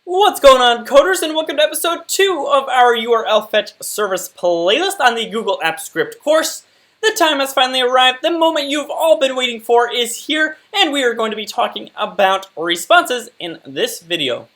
What's going on, coders, and welcome to episode 2 of our URL fetch service playlist on the Google Apps Script course. The time has finally arrived. The moment you've all been waiting for is here, and we are going to be talking about responses in this video.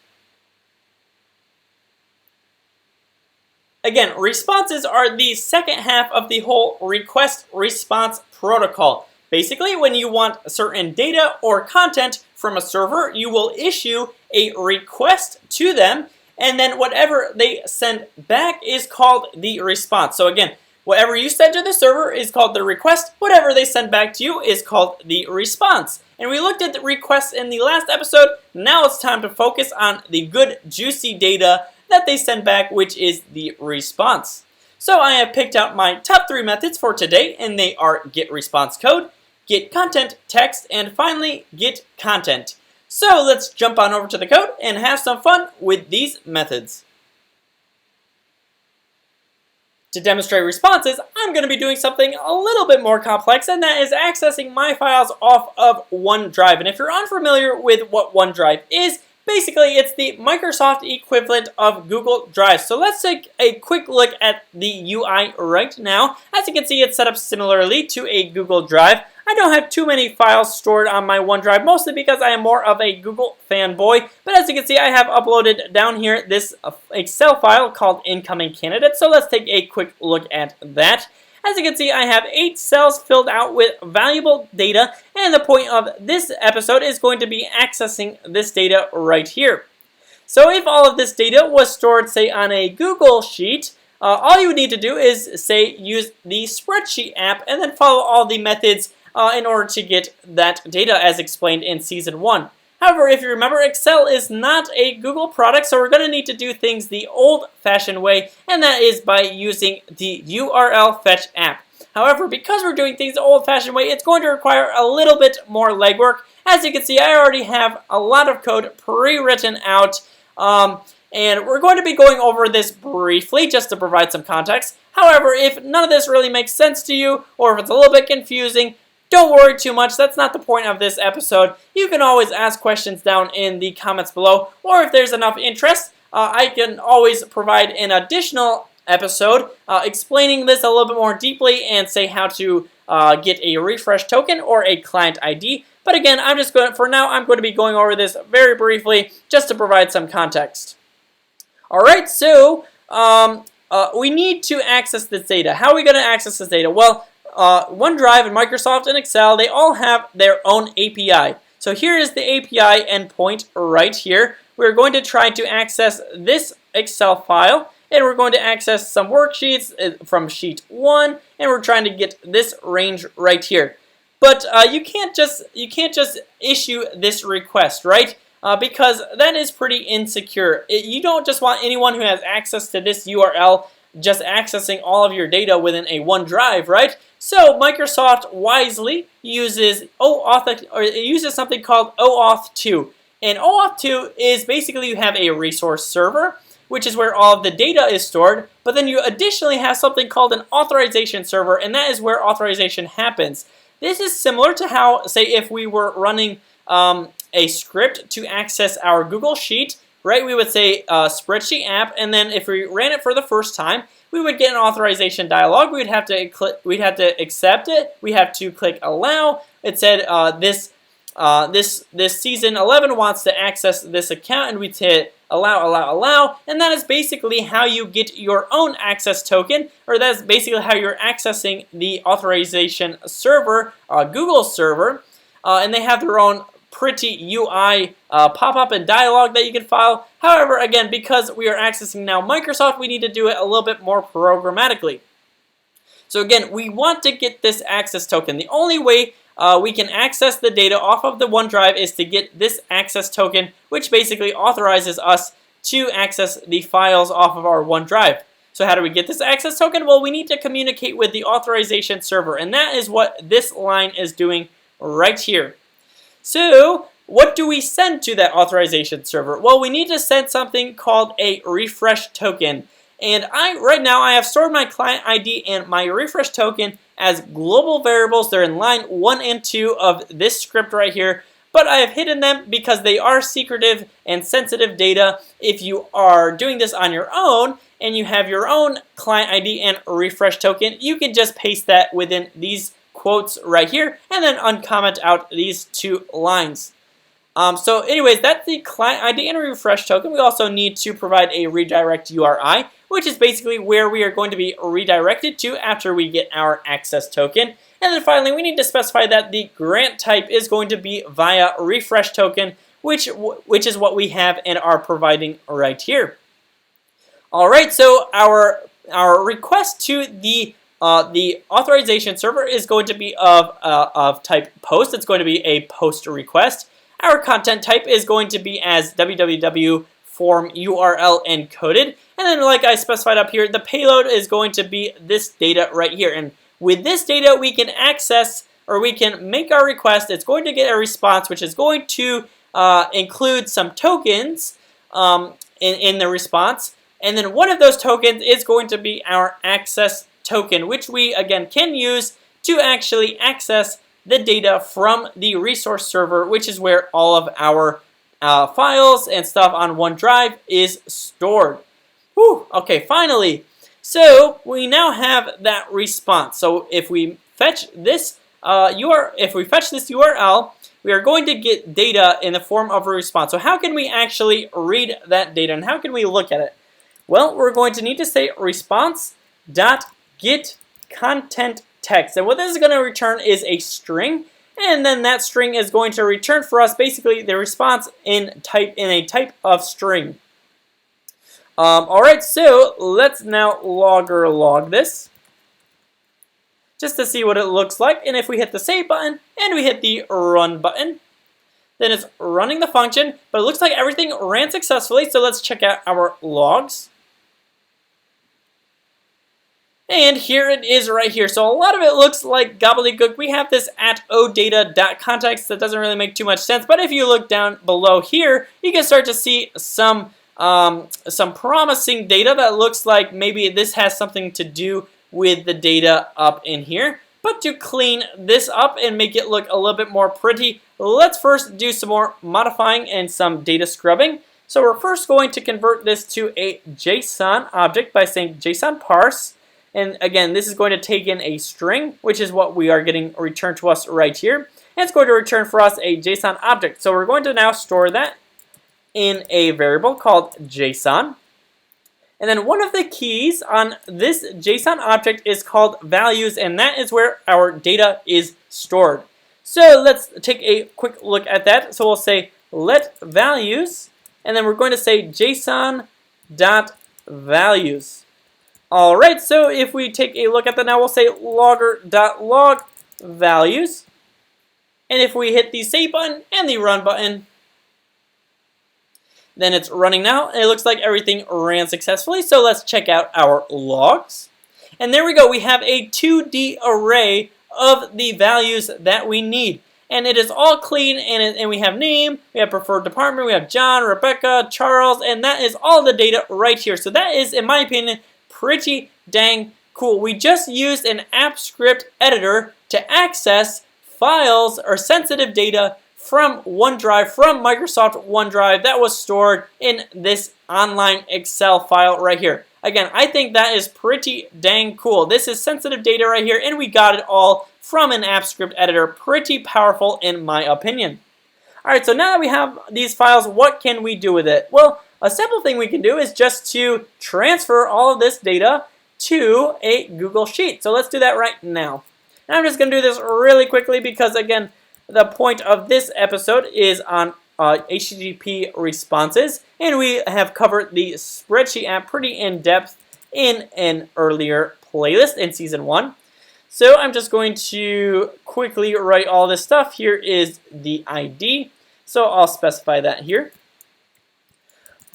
Again, responses are the second half of the whole request-response protocol. Basically, when you want certain data or content from a server, you will issue a request to them, and then whatever they send back is called the response. So again, whatever you send to the server is called the request. Whatever they send back to you is called the response. And we looked at the requests in the last episode. Now it's time to focus on the good, juicy data that they send back, which is the response. So I have picked out my top 3 methods for today, and they are get response code, get content text, and finally get content. So let's jump on over to the code and have some fun with these methods. To demonstrate responses, I'm going to be doing something a little bit more complex, and that is accessing my files off of OneDrive. And if you're unfamiliar with what OneDrive is, basically it's the Microsoft equivalent of Google Drive. So let's take a quick look at the UI right now. As you can see, it's set up similarly to a Google Drive. I don't have too many files stored on my OneDrive, mostly because I am more of a Google fanboy. But as you can see, I have uploaded down here this Excel file called Incoming Candidate. So let's take a quick look at that. As you can see, I have 8 cells filled out with valuable data, and the point of this episode is going to be accessing this data right here. So if all of this data was stored, say, on a Google Sheet, all you would need to do is, say, use the Spreadsheet app and then follow all the methods in order to get that data as explained in Season 1. However, if you remember, Excel is not a Google product, so we're going to need to do things the old-fashioned way, and that is by using the URL fetch app. However, because we're doing things the old-fashioned way, it's going to require a little bit more legwork. As you can see, I already have a lot of code pre-written out, and we're going to be going over this briefly just to provide some context. However, if none of this really makes sense to you, or if it's a little bit confusing, don't worry too much. That's not the point of this episode. You can always ask questions down in the comments below, or if there's enough interest, I can always provide an additional episode explaining this a little bit more deeply and say how to get a refresh token or a client ID. But again, for now, I'm going to be going over this very briefly just to provide some context. Alright, so we need to access this data. How are we going to access this data? Well, OneDrive and Microsoft and Excel, they all have their own API. So here is the API endpoint right here. We're going to try to access this Excel file, and we're going to access some worksheets from sheet 1, and we're trying to get this range right here. But you can't just issue this request, right? Because that is pretty insecure. You don't just want anyone who has access to this URL just accessing all of your data within a OneDrive, right? So Microsoft wisely uses something called OAuth 2. And OAuth 2 is basically you have a resource server, which is where all of the data is stored, but then you additionally have something called an authorization server, and that is where authorization happens. This is similar to how, say, if we were running a script to access our Google Sheet, right? We would say Spreadsheet app, and then if we ran it for the first time, we would get an authorization dialog. We'd have to accept it. We have to click allow. It said this season 11 wants to access this account, and we'd hit allow, and that is basically how you get your own access token, or that's basically how you're accessing the authorization server, Google server, and they have their own pretty UI pop-up and dialog that you can file. However, again, because we are accessing now Microsoft, we need to do it a little bit more programmatically. So again, we want to get this access token. The only way we can access the data off of the OneDrive is to get this access token, which basically authorizes us to access the files off of our OneDrive. So how do we get this access token? Well, we need to communicate with the authorization server, and that is what this line is doing right here. So what do we send to that authorization server? Well, we need to send something called a refresh token. And right now I have stored my client ID and my refresh token as global variables. They're in line 1 and 2 of this script right here. but I have hidden them because they are secretive and sensitive data. If you are doing this on your own and you have your own client ID and refresh token, you can just paste that within these quotes right here and then uncomment out these 2 lines. So anyways, that's the client ID and refresh token. We also need to provide a redirect URI, which is basically where we are going to be redirected to after we get our access token. And then finally, we need to specify that the grant type is going to be via refresh token, which is what we have and are providing right here. All right, so our request to the authorization server is going to be of type post. It's going to be a post request. Our content type is going to be as www form URL encoded. And then like I specified up here, the payload is going to be this data right here. And with this data, we can access, or we can make our request. It's going to get a response, which is going to include some tokens in the response. And then one of those tokens is going to be our access token, which we, again, can use to actually access the data from the resource server, which is where all of our files and stuff on OneDrive is stored. Whew, okay, finally. So we now have that response. So if we fetch this URL, we are going to get data in the form of a response. So how can we actually read that data and how can we look at it? Well, we're going to need to say response.getContentText. And what this is going to return is a string. And then that string is going to return for us basically the response in a type of string. Alright, so let's now log this just to see what it looks like. And if we hit the save button and we hit the run button, then it's running the function, but it looks like everything ran successfully. So let's check out our logs. And here it is right here. So a lot of it looks like gobbledygook. We have this at odata.context that doesn't really make too much sense. But if you look down below here, you can start to see some promising data that looks like maybe this has something to do with the data up in here. But to clean this up and make it look a little bit more pretty, let's first do some more modifying and some data scrubbing. So we're first going to convert this to a JSON object by saying JSON parse. And again, this is going to take in a string, which is what we are getting returned to us right here. And it's going to return for us a JSON object. So we're going to now store that in a variable called JSON. And then one of the keys on this JSON object is called values, and that is where our data is stored. So let's take a quick look at that. So we'll say let values, and then we're going to say JSON.values. All right, so if we take a look at that now, we'll say logger.log values. And if we hit the save button and the run button, then it's running now, and it looks like everything ran successfully. So let's check out our logs. And there we go. We have a 2D array of the values that we need. And it is all clean, and we have name, we have preferred department, we have John, Rebecca, Charles, and that is all the data right here. So that is, in my opinion, pretty dang cool. We just used an app script editor to access files or sensitive data from OneDrive, from Microsoft OneDrive that was stored in this online Excel file right here. Again, I think that is pretty dang cool. This is sensitive data right here, and we got it all from an app script editor. Pretty powerful in my opinion. All right, so now that we have these files, what can we do with it? Well, a simple thing we can do is just to transfer all of this data to a Google Sheet. So let's do that right now. And I'm just going to do this really quickly because, again, the point of this episode is on HTTP responses, and we have covered the Spreadsheet app pretty in depth in an earlier playlist in Season 1. So I'm just going to quickly write all this stuff. Here is the ID, so I'll specify that here.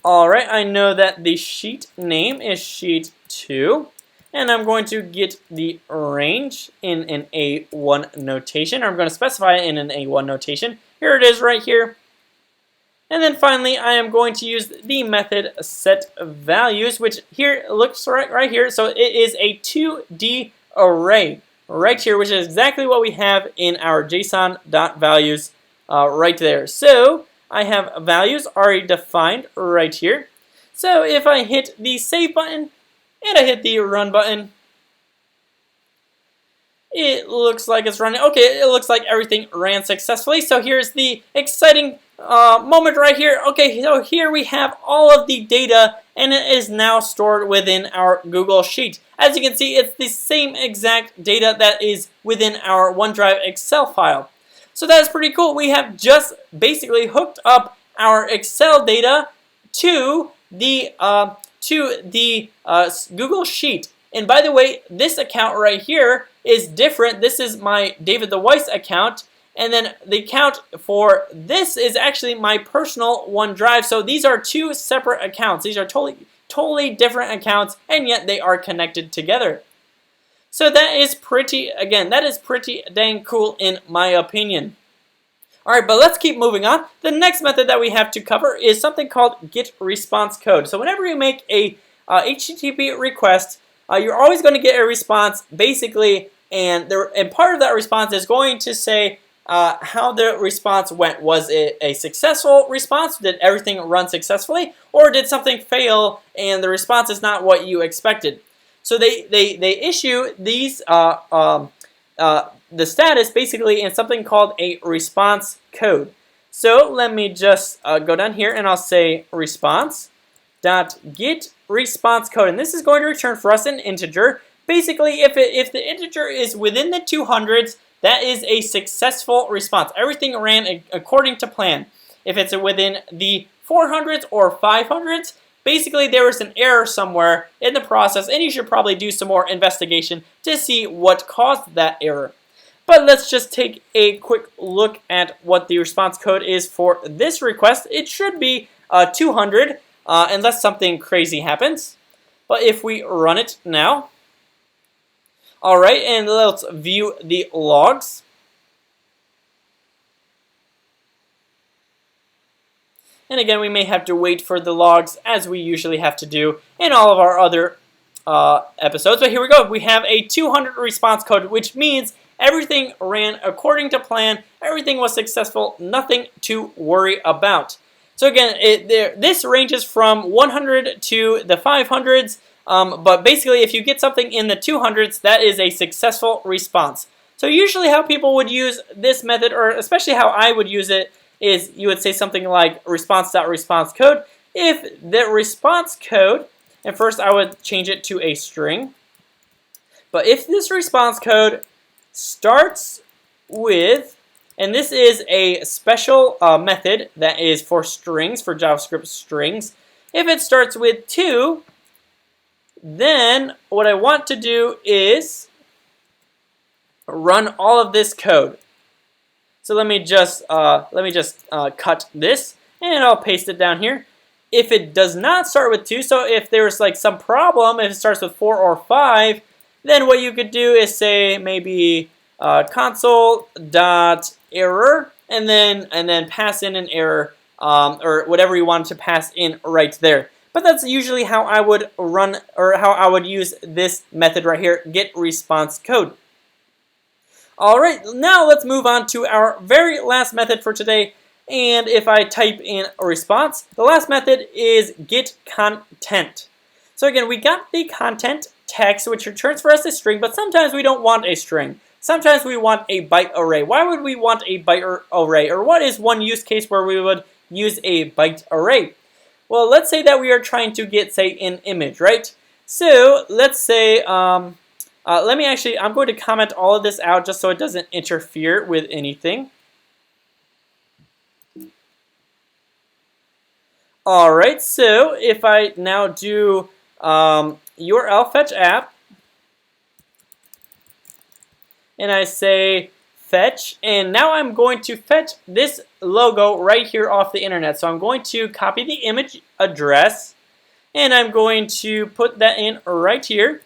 Alright, I know that the sheet name is Sheet 2, and I'm going to get the range in an A1 notation. I'm going to specify it in an A1 notation. Here it is right here. And then finally, I am going to use the method setValues, which here looks right here. So it is a 2D array right here, which is exactly what we have in our JSON.values right there. So I have values already defined right here. So if I hit the save button and I hit the run button, it looks like it's running. Okay, it looks like everything ran successfully. So here's the exciting moment right here. Okay, so here we have all of the data, and it is now stored within our Google Sheet. As you can see, it's the same exact data that is within our OneDrive Excel file. So that is pretty cool. We have just basically hooked up our Excel data to the Google Sheet. And by the way, this account right here is different. This is my David the Weiss account, and then the account for this is actually my personal OneDrive. So these are two separate accounts. These are totally different accounts, and yet they are connected together. So that is pretty dang cool in my opinion. All right, but let's keep moving on. The next method that we have to cover is something called get response code. So whenever you make a HTTP request, you're always going to get a response, basically, and part of that response is going to say how the response went. Was it a successful response? Did everything run successfully? Or did something fail and the response is not what you expected? So they issue these the status basically in something called a response code. So let me just go down here and I'll say response.get response code, and this is going to return for us an integer. Basically, if the integer is within the 200s, that is a successful response. Everything ran according to plan. If it's within the 400s or 500s, basically there was an error somewhere in the process, and you should probably do some more investigation to see what caused that error. But let's just take a quick look at what the response code is for this request. It should be 200. Unless something crazy happens. But if we run it now, all right, and let's view the logs. And again, we may have to wait for the logs as we usually have to do in all of our other episodes. But here we go. We have a 200 response code, which means everything ran according to plan. Everything was successful. Nothing to worry about. So again, this ranges from 100 to the 500s, but basically if you get something in the 200s, that is a successful response. So usually how people would use this method, or especially how I would use it, is you would say something like response.response code. If the response code, and first I would change it to a string, but if this response code starts with, and this is a special method that is for strings, for JavaScript strings. If it starts with 2, then what I want to do is run all of this code. So let me just cut this, and I'll paste it down here. If it does not start with 2, so if there's like some problem, if it starts with 4 or 5, then what you could do is say maybe console.error, and then pass in an error or whatever you want to pass in right there. But that's usually how I would run, or how I would use this method right here, get response code. All right, now let's move on to our very last method for today. And if I type in a response, the last method is get content. So again, we got the content text, which returns for us a string, but sometimes we don't want a string. Sometimes we want a byte array. Why would we want a byte array? Or what is one use case where we would use a byte array? Well, let's say that we are trying to get, say, an image, right? So let's say, I'm going to comment all of this out just so it doesn't interfere with anything. All right, so if I now do URL fetch app, and I say fetch, and now I'm going to fetch this logo right here off the internet. So I'm going to copy the image address, and I'm going to put that in right here.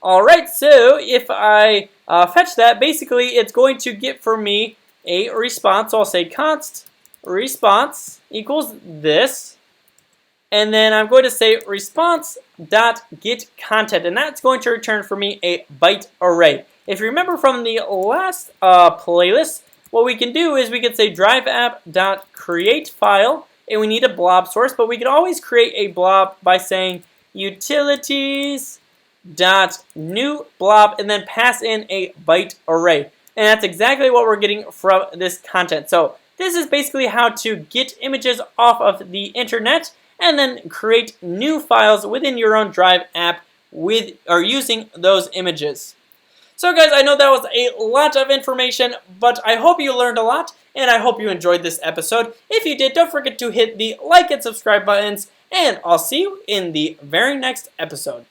All right, so if I fetch that, basically it's going to get for me a response. So I'll say const response equals this, and then I'm going to say response.getContent, and that's going to return for me a byte array. If you remember from the last playlist, what we can do is we could say drive app.create file, and we need a blob source, but we can always create a blob by saying utilities.new blob and then pass in a byte array. And that's exactly what we're getting from this content. So this is basically how to get images off of the internet and then create new files within your own Drive app with or using those images. So guys, I know that was a lot of information, but I hope you learned a lot, and I hope you enjoyed this episode. If you did, don't forget to hit the like and subscribe buttons, and I'll see you in the very next episode.